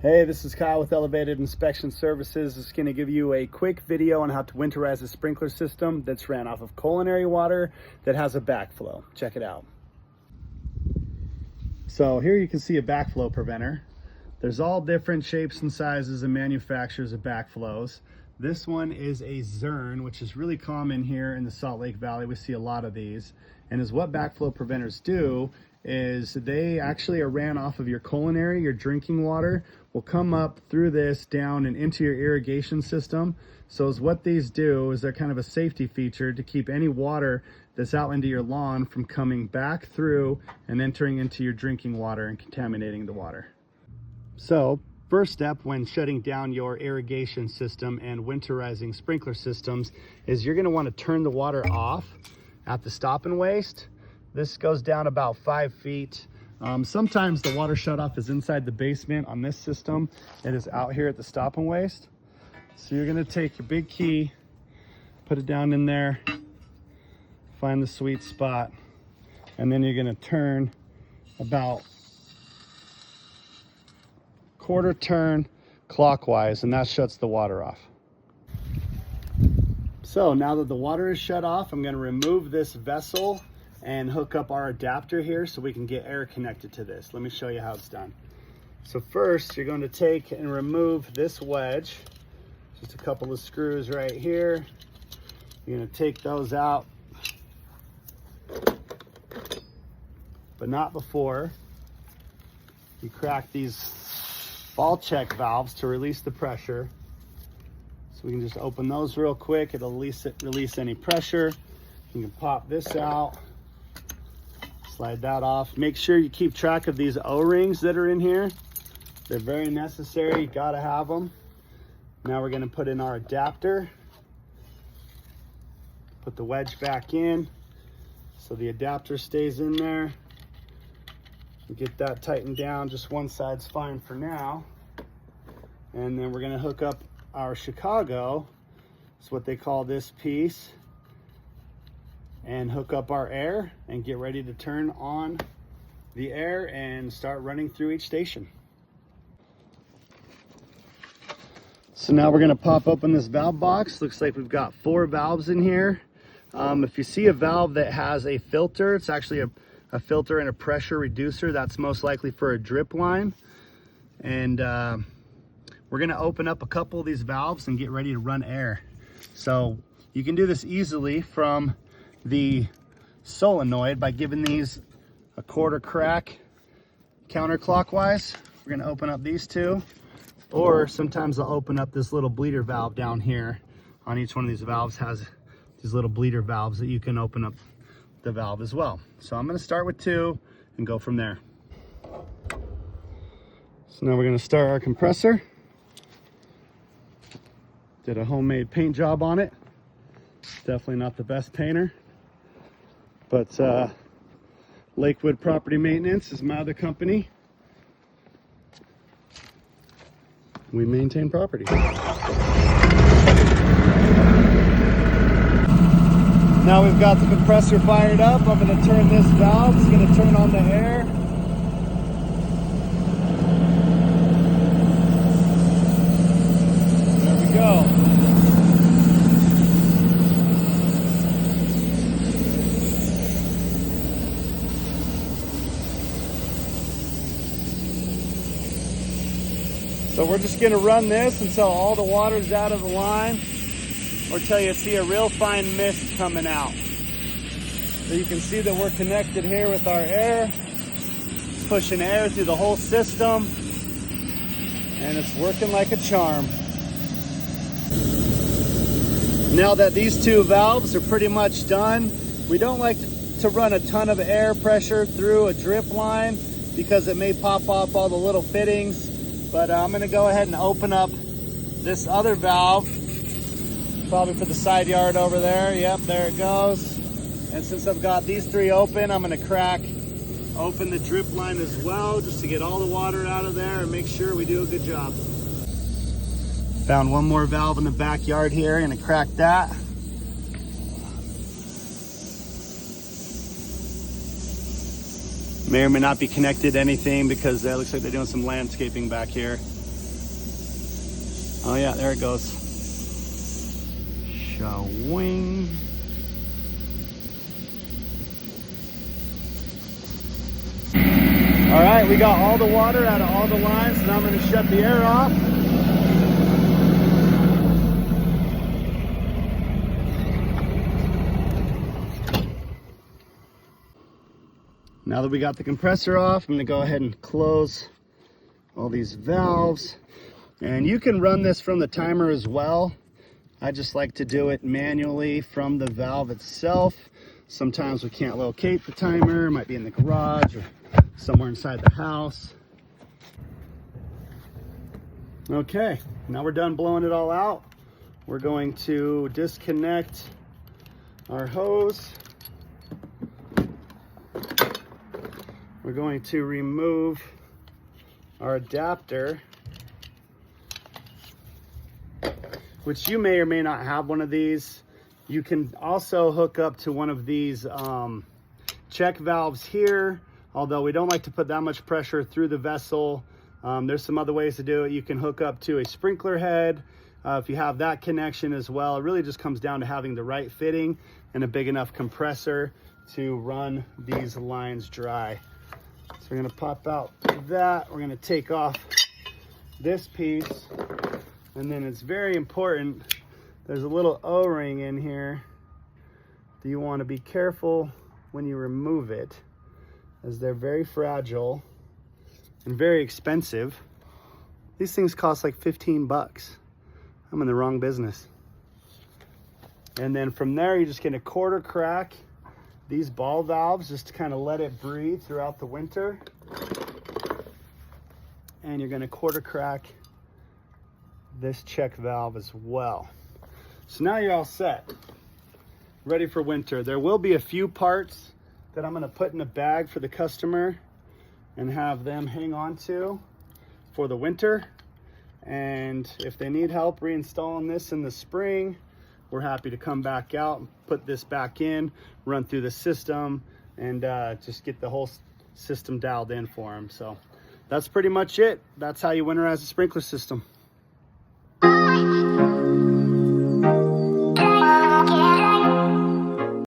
Hey, this is Kyle with Elevated Inspection Services. Just going to give you a quick video on how to winterize a sprinkler system that's ran off of culinary water that has a backflow. Check it out. So here you can see a backflow preventer. There's all different shapes and sizes and manufacturers of backflows. This one is a Zern, which is really common here in the Salt Lake Valley. We see a lot of these. And is what backflow preventers do is they actually are ran off of your culinary, your drinking water, will come up through this down and into your irrigation system. So is what these do is they're kind of a safety feature to keep any water that's out into your lawn from coming back through and entering into your drinking water and contaminating the water. So first step when shutting down your irrigation system and winterizing sprinkler systems is you're going to want to turn the water off at the stop and waste. This goes down about 5 feet. Sometimes the water shutoff is inside the basement. On this system, it is out here at the stop and waste. So you're going to take your big key, put it down in there, find the sweet spot, and then you're going to turn about quarter turn clockwise, and that shuts the water off. So now that the water is shut off, I'm going to remove this vessel and hook up our adapter here so we can get air connected to this. Let me show you how it's done. So first, you're going to take and remove this wedge, just a couple of screws right here. You're going to take those out, but not before you crack these ball check valves to release the pressure. So we can just open those real quick. It'll release any pressure. You can pop this out, slide that off. Make sure you keep track of these O-rings that are in here. They're very necessary, you gotta have them. Now we're gonna put in our adapter. Put the wedge back in so the adapter stays in there. Get that tightened down, just one side's fine for now. And then we're gonna hook up our Chicago, that's what they call this piece, and hook up our air and get ready to turn on the air and start running through each station. So now we're gonna pop open this valve box. Looks like we've got 4 valves in here. If you see a valve that has a filter, it's actually a filter and a pressure reducer. That's most likely for a drip line. And we're gonna open up a couple of these valves and get ready to run air. So you can do this easily from the solenoid by giving these a quarter crack counterclockwise. We're gonna open up these 2, or sometimes I'll open up this little bleeder valve down here. On each one of these valves has these little bleeder valves that you can open up the valve as well. So I'm gonna start with 2 and go from there. So now we're gonna start our compressor. Did a homemade paint job on it. Definitely not the best painter, but Lakewood Property Maintenance is my other company. We maintain property. Now we've got the compressor fired up. I'm going to turn this valve. It's going to turn on the air. There we go. So we're just going to run this until all the water's out of the line, or till you see a real fine mist coming out. So you can see that we're connected here with our air, pushing air through the whole system, and it's working like a charm. Now that these 2 valves are pretty much done, we don't like to run a ton of air pressure through a drip line because it may pop off all the little fittings. But I'm gonna go ahead and open up this other valve, probably for the side yard over there. Yep, there it goes. And since I've got these 3 open, I'm gonna crack open the drip line as well, just to get all the water out of there and make sure we do a good job. Found one more valve in the backyard here, gonna crack that. May or may not be connected to anything because it looks like they're doing some landscaping back here. Oh yeah, there it goes. Shawing. All right, we got all the water out of all the lines, so now I'm going to shut the air off. Now that we got the compressor off, I'm going to go ahead and close all these valves. And you can run this from the timer as well. I just like to do it manually from the valve itself. Sometimes we can't locate the timer, it might be in the garage or somewhere inside the house. Okay, now we're done blowing it all out. We're going to disconnect our hose. We're going to remove our adapter, which you may or may not have one of these. You can also hook up to one of these check valves here, although we don't like to put that much pressure through the vessel. There's some other ways to do it. You can hook up to a sprinkler head if you have that connection as well. It really just comes down to having the right fitting and a big enough compressor to run these lines dry. So we're gonna pop out that. We're gonna take off this piece. And then it's very important, there's a little O-ring in here that you want to be careful when you remove it, as they're very fragile and very expensive. These things cost like 15 bucks. I'm in the wrong business. And then from there, you're just gonna quarter crack these ball valves just to kind of let it breathe throughout the winter. And you're gonna quarter crack this check valve as well. So now you're all set, ready for winter. There will be a few parts that I'm gonna put in a bag for the customer and have them hang on to for the winter. And if they need help reinstalling this in the spring, we're happy to come back out and put this back in, run through the system, and just get the whole system dialed in for them. So that's pretty much it. That's how you winterize a sprinkler system.